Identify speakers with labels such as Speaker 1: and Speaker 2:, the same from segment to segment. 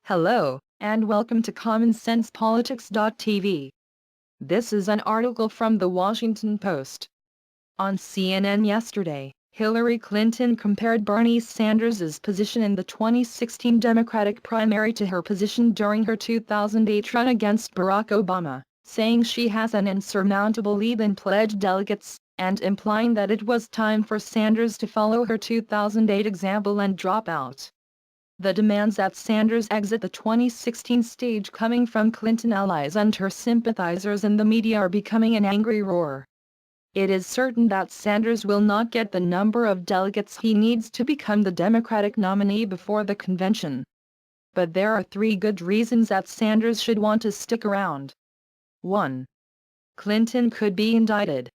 Speaker 1: Hello, and welcome to CommonSensePolitics.tv. This is an article from The Washington Post. On CNN yesterday, Hillary Clinton compared Bernie Sanders' position in the 2016 Democratic primary to her position during her 2008 run against Barack Obama, saying she has an insurmountable lead in pledged delegates, and implying that it was time for Sanders to follow her 2008 example and drop out. The demands that Sanders exit the 2016 stage coming from Clinton allies and her sympathizers in the media are becoming an angry roar. It is certain that Sanders will not get the number of delegates he needs to become the Democratic nominee before the convention. But there are three good reasons that Sanders should want to stick around. 1. Clinton could be indicted.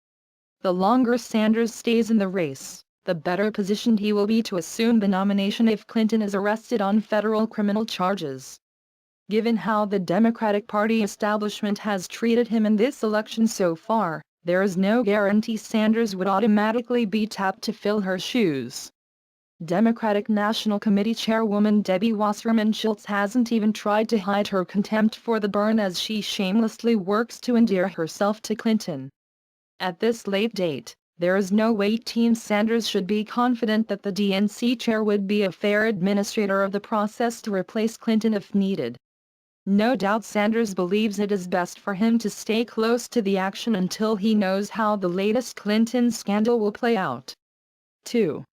Speaker 1: The longer Sanders stays in the race, the better positioned he will be to assume the nomination if Clinton is arrested on federal criminal charges. Given how the Democratic Party establishment has treated him in this election so far, there is no guarantee Sanders would automatically be tapped to fill her shoes. Democratic National Committee Chairwoman Debbie Wasserman Schultz hasn't even tried to hide her contempt for the Bern as she shamelessly works to endear herself to Clinton. At this late date, there is no way Team Sanders should be confident that the DNC chair would be a fair administrator of the process to replace Clinton if needed. No doubt Sanders believes it is best for him to stay close to the action until he knows how the latest Clinton scandal will play out. 2.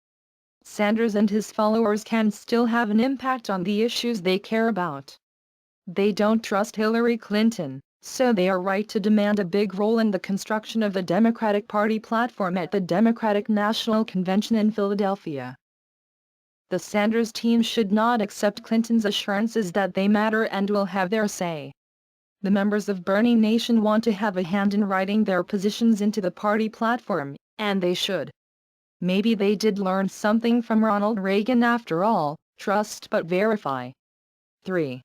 Speaker 1: Sanders and his followers can still have an impact on the issues they care about. They don't trust Hillary Clinton, so they are right to demand a big role in the construction of the Democratic Party platform at the Democratic National Convention in Philadelphia. The Sanders team should not accept Clinton's assurances that they matter and will have their say. The members of Bernie Nation want to have a hand in writing their positions into the party platform, and they should. Maybe they did learn something from Ronald Reagan after all, trust but verify. 3.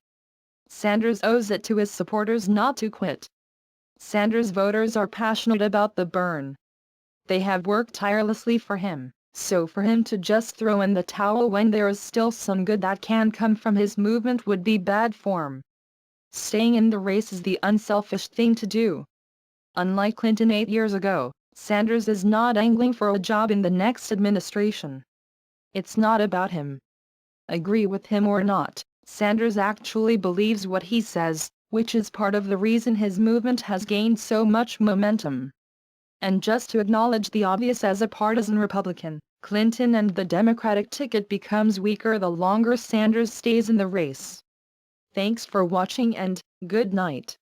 Speaker 1: Sanders owes it to his supporters not to quit. Sanders voters are passionate about the Bern. They have worked tirelessly for him, so for him to just throw in the towel when there is still some good that can come from his movement would be bad form. Staying in the race is the unselfish thing to do. Unlike Clinton 8 years ago, Sanders is not angling for a job in the next administration. It's not about him. Agree with him or not, Sanders actually believes what he says, which is part of the reason his movement has gained so much momentum. And just to acknowledge the obvious, as a partisan Republican, Clinton and the Democratic ticket becomes weaker the longer Sanders stays in the race. Thanks for watching and good night.